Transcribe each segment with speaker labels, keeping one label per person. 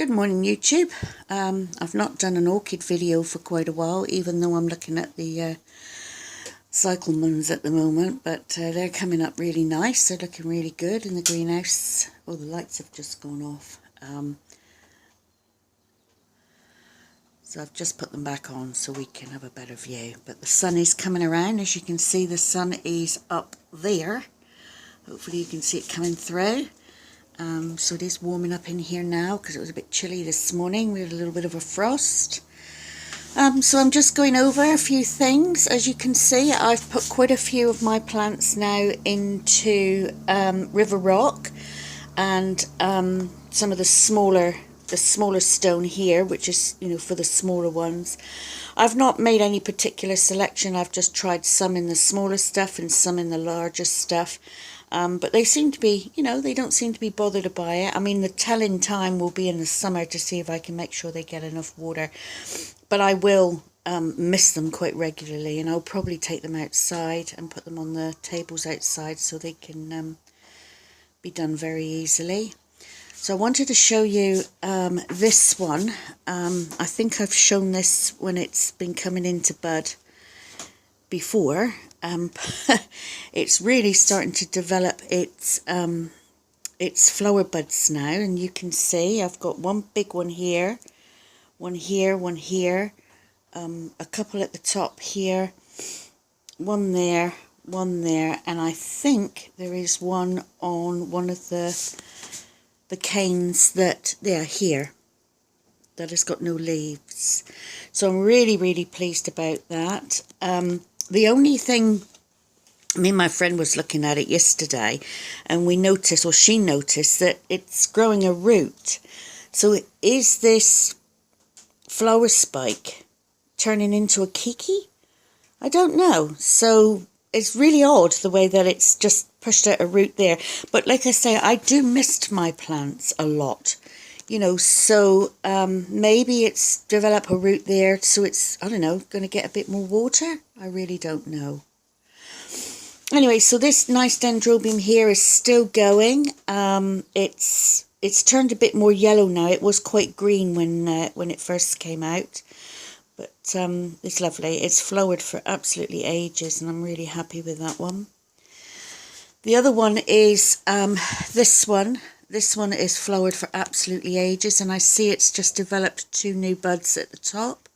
Speaker 1: Good morning YouTube. I've not done an orchid video for quite a while, even though I'm looking at the cyclamens at the moment, but they're coming up really nice. They're looking really good in the greenhouse. Oh, the lights have just gone off. So I've just put them back on so we can have a better view. But the sun is coming around. As you can see, the sun is up there. Hopefully you can see it coming through. So it is warming up in here now because it was a bit chilly this morning. We had a little bit of a frost. So I'm just going over a few things. As you can see, I've put quite a few of my plants now into River Rock and some of the smaller stone here, which is, for the smaller ones. I've not made any particular selection. I've just tried some in the smaller stuff and some in the larger stuff. But they seem to be, they don't seem to be bothered by it. I mean, the telling time will be in the summer to see if I can make sure they get enough water. But I will mist them quite regularly, and I'll probably take them outside and put them on the tables outside so they can be done very easily. So I wanted to show you this one. I think I've shown this when it's been coming into bud before. It's really starting to develop its flower buds now, and you can see I've got one big one here, one here, one here, a couple at the top here, one there, and I think there is one on one of the canes that they're here that has got no leaves. So I'm really pleased about that. The only thing, me and my friend was looking at it yesterday, and we noticed, or she noticed, that it's growing a root. So is this flower spike turning into a kiki? I don't know. So it's really odd the way that it's just pushed out a root there. But like I say, I do mist my plants a lot. So maybe it's developed a root there, so it's, I don't know, going to get a bit more water. I really don't know. Anyway, so this nice dendrobium here is still going. It's turned a bit more yellow now. It was quite green when it first came out, but it's lovely. It's flowered for absolutely ages, and I'm really happy with that one. The other one is this one. This one is flowered for absolutely ages, and I see it's just developed 2 new buds at the top,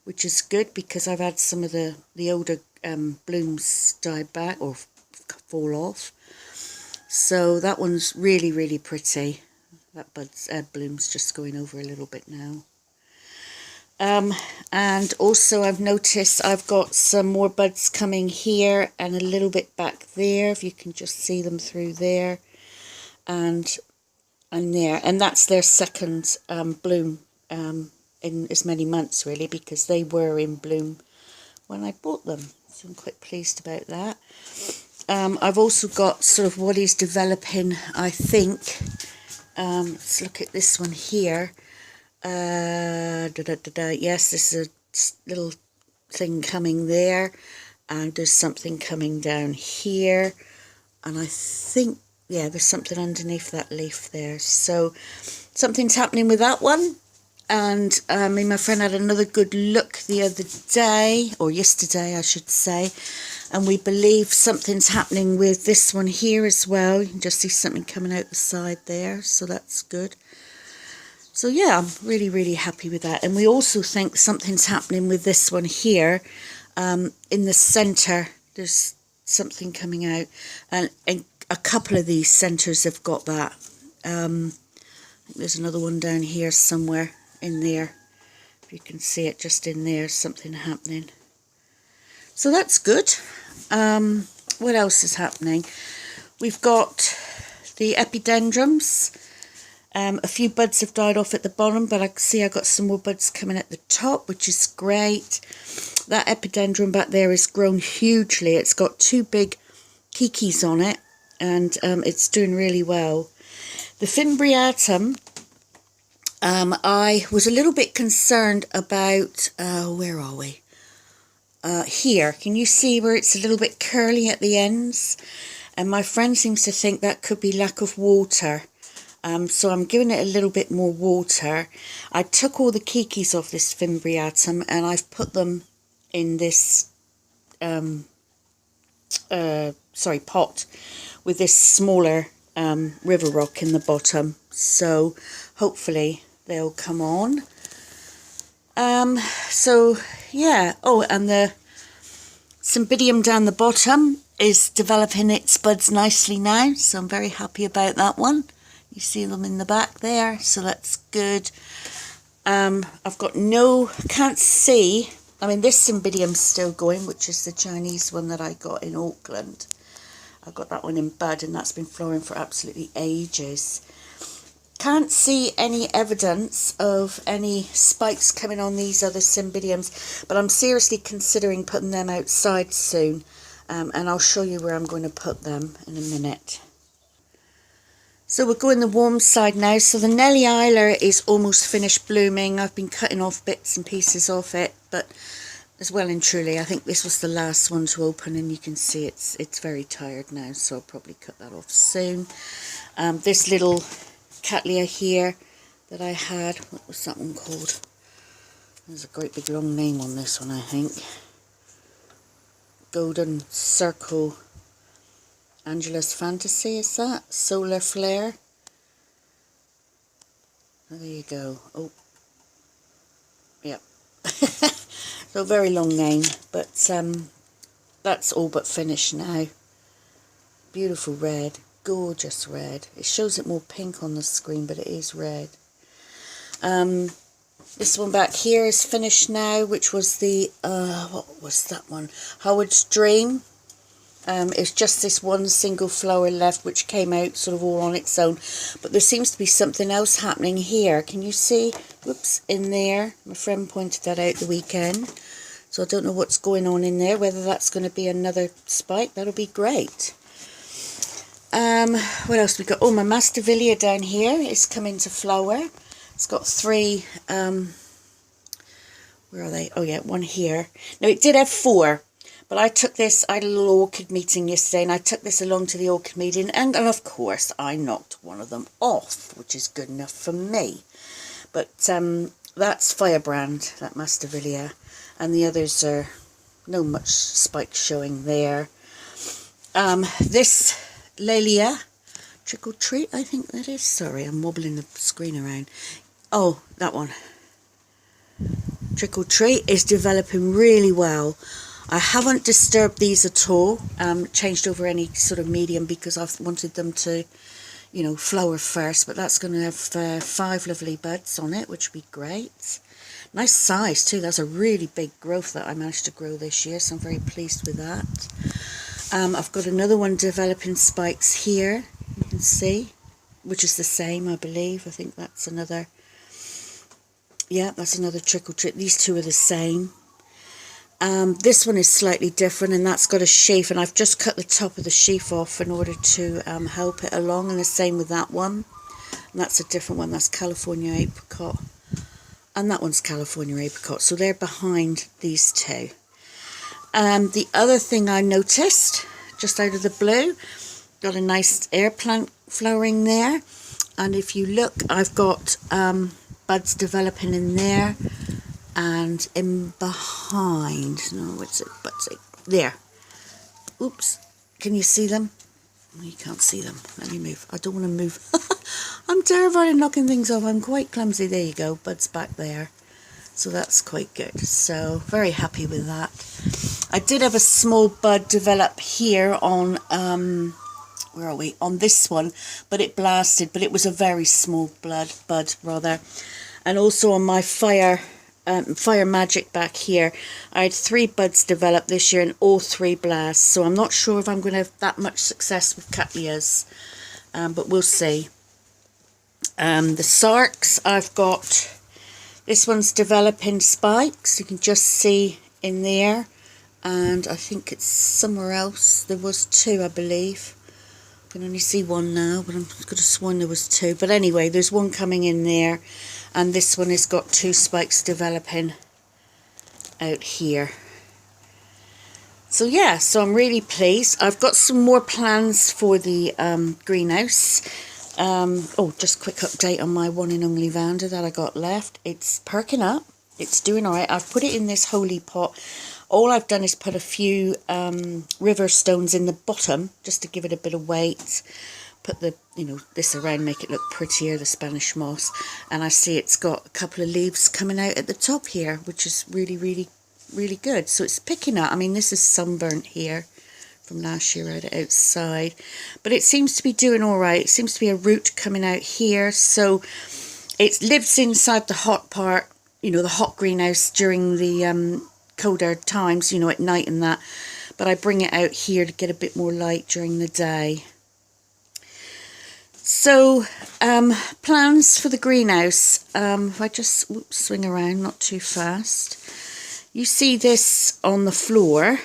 Speaker 1: which is good because I've had some of the older blooms die back or fall off. So that one's really pretty. That bloom's just going over a little bit now. And also I've noticed I've got some more buds coming here and a little bit back there, if you can just see them through there, and there, and that's their second bloom in as many months, really, because they were in bloom when I bought them. So I'm quite pleased about that. I've also got sort of what is developing, I think. Let's look at this one here. Yes, this is a little thing coming there, and there's something coming down here, and I think, yeah, there's something underneath that leaf there. So something's happening with that one. And me and my friend had another good look the other day, or yesterday I should say, and we believe something's happening with this one here as well. You can just see something coming out the side there, so that's good. So yeah, I'm really happy with that. And we also think something's happening with this one here. In the centre, there's something coming out, and a couple of these centres have got that. I think there's another one down here somewhere in there. If you can see it just in there, something happening. So that's good. What else is happening? We've got the epidendrums. A few buds have died off at the bottom, but I can see I've got some more buds coming at the top, which is great. That epidendrum back there has grown hugely. It's got 2 big kikis on it, and it's doing really well. The fimbriatum, I was a little bit concerned about, where are we? Here, can you see where it's a little bit curly at the ends? And my friend seems to think that could be lack of water. So I'm giving it a little bit more water. I took all the kikis off this fimbriatum and I've put them in this pot with this smaller river rock in the bottom. So hopefully they'll come on. So yeah. Oh, and the cymbidium down the bottom is developing its buds nicely now, so I'm very happy about that one. You see them in the back there, so that's good. I've got can't see, I mean this cymbidium's still going, which is the Chinese one that I got in Auckland. I've got that one in bud and that's been flowering for absolutely ages. Can't see any evidence of any spikes coming on these other cymbidiums, but I'm seriously considering putting them outside soon, and I'll show you where I'm going to put them in a minute. So we'll go in the warm side now. So the Nellie Isler is almost finished blooming. I've been cutting off bits and pieces of it, but as well and truly, I think this was the last one to open, and you can see it's very tired now, so I'll probably cut that off soon. This little Cattleya here that I had, what was that one called? There's a great big long name on this one, I think. Golden Circle Angela's Fantasy, is that? Solar Flare. Oh, there you go. Oh, yeah. So very long name, but that's all but finished now. Beautiful red. Gorgeous red. It shows it more pink on the screen, but it is red. This one back here is finished now, which was the what was that one? Howard's Dream. It's just this one single flower left, which came out sort of all on its own, but there seems to be something else happening here. Can you see? Whoops, in there. My friend pointed that out the weekend, so I don't know what's going on in there. Whether that's going to be another spike, that'll be great. What else we got? Oh, my Masdevallia down here is coming to flower. It's got 3, where are they? Oh yeah, one here. Now it did have 4, but I took this, I had a little orchid meeting yesterday, and I took this along to the orchid meeting, and of course I knocked one of them off, which is good enough for me. But that's Firebrand, that Masdevallia, and the others are no much spike showing there. This Laelia, Trick or Treat, I think that is. Sorry, I'm wobbling the screen around. Oh, that one. Trick or Treat is developing really well. I haven't disturbed these at all, changed over any sort of medium because I've wanted them to, you know, flower first. But that's going to have 5 lovely buds on it, which would be great. Nice size too. That's a really big growth that I managed to grow this year, so I'm very pleased with that. I've got another one developing spikes here, you can see, which is the same, I believe. I think that's another, yeah, that's another Trick or Treat. These two are the same. This one is slightly different, and that's got a sheath, and I've just cut the top of the sheath off in order to help it along, and the same with that one. And that's a different one, that's California Apricot. And that one's California Apricot, so they're behind these two. The other thing I noticed, just out of the blue, got a nice air plant flowering there. And if you look, I've got buds developing in there and in behind. No, what's it? Buds there. Oops, can you see them? You can't see them. Let me move. I don't want to move. I'm terrified of knocking things off. I'm quite clumsy. There you go. Buds back there. So that's quite good. So very happy with that. I did have a small bud develop here on, where are we? On this one, but it blasted. But it was a very small bud rather. And also on my Fire Magic back here, I had 3 buds develop this year and all 3 blasts. So I'm not sure if I'm going to have that much success with Cattleyas, but we'll see. The Sarks, I've got, this one's developing spikes. You can just see in there. And I think it's somewhere else. There was 2, I believe. I can only see one now, but I'm could have sworn there was 2. But anyway, there's one coming in there. And this one has got 2 spikes developing out here. So yeah, so I'm really pleased. I've got some more plans for the greenhouse. Oh, just quick update on my one and only Vanda that I got left. It's perking up. It's doing all right. I've put it in this holy pot. All I've done is put a few river stones in the bottom just to give it a bit of weight. Put the, this around, make it look prettier, the Spanish moss. And I see it's got a couple of leaves coming out at the top here, which is really, really, really good. So it's picking up. I mean, this is sunburnt here from last year out outside. But it seems to be doing all right. It seems to be a root coming out here. So it lives inside the hot part, the hot greenhouse during the colder times, at night and that. But I bring it out here to get a bit more light during the day. So, plans for the greenhouse. If I just swing around, not too fast. You see this on the floor,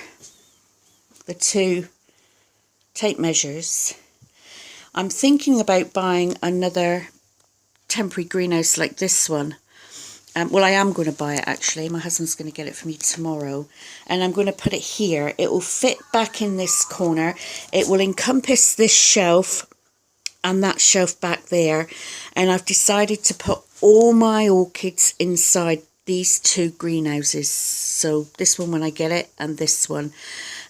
Speaker 1: the two tape measures. I'm thinking about buying another temporary greenhouse like this one. Well, I am going to buy it actually. My husband's going to get it for me tomorrow. And I'm going to put it here. It will fit back in this corner. It will encompass this shelf and that shelf back there. And I've decided to put all my orchids inside these two greenhouses. So this one when I get it, and this one.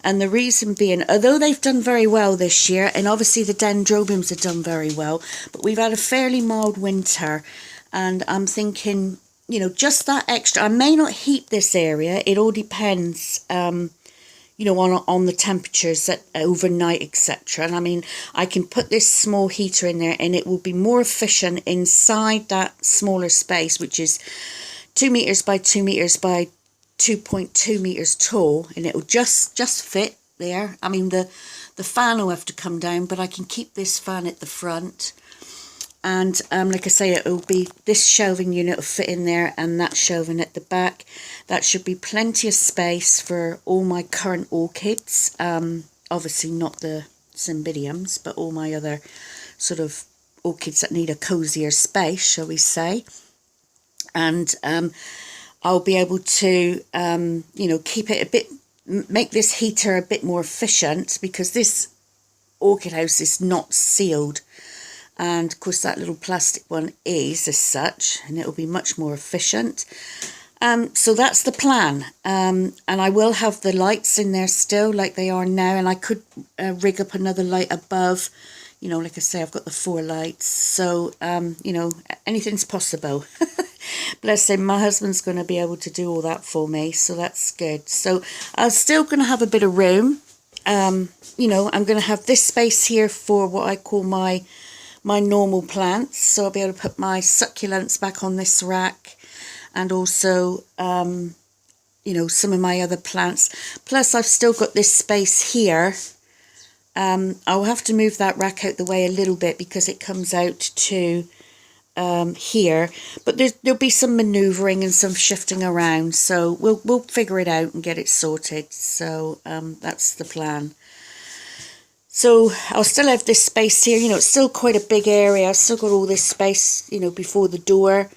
Speaker 1: And the reason being, although they've done very well this year, and obviously the dendrobiums have done very well, but we've had a fairly mild winter. And I'm thinking, just that extra, I may not heat this area. It all depends, on the temperatures at overnight, etc. And I mean, I can put this small heater in there and it will be more efficient inside that smaller space, which is 2 meters by 2 meters by 2.2 meters tall, and it will just fit there. I mean, the fan will have to come down, but I can keep this fan at the front. And like I say, it'll be this shelving unit will fit in there, and that shelving at the back. That should be plenty of space for all my current orchids. Obviously not the cymbidiums, but all my other sort of orchids that need a cozier space, shall we say. And I'll be able to, keep it a bit, make this heater a bit more efficient, because this orchid house is not sealed. And of course that little plastic one is as such, and it'll be much more efficient. So that's the plan. And I will have the lights in there still like they are now, and I could rig up another light above. Like I say, I've got the 4 lights. So, anything's possible. Bless him, my husband's going to be able to do all that for me, so that's good. So I'm still going to have a bit of room. I'm going to have this space here for what I call my normal plants, so I'll be able to put my succulents back on this rack, and also some of my other plants. Plus I've still got this space here. I'll have to move that rack out the way a little bit because it comes out to here, but there'll be some manoeuvring and some shifting around, so we'll figure it out and get it sorted. So that's the plan. So I'll still have this space here, it's still quite a big area. I've still got all this space, before the door.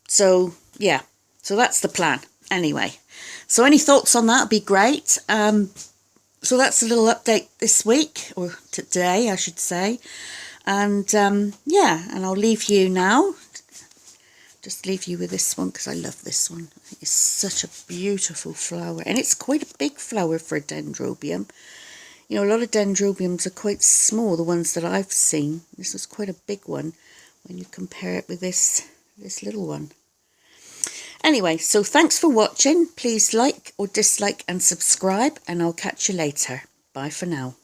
Speaker 1: So yeah, so that's the plan anyway. So any thoughts on that would be great. So that's a little update this week, or today I should say. And yeah, and I'll leave you now. Just leave you with this one because I love this one. I think it's such a beautiful flower, and it's quite a big flower for a dendrobium. A lot of dendrobiums are quite small, the ones that I've seen. This is quite a big one when you compare it with this little one. Anyway, so thanks for watching. Please like or dislike and subscribe, and I'll catch you later. Bye for now.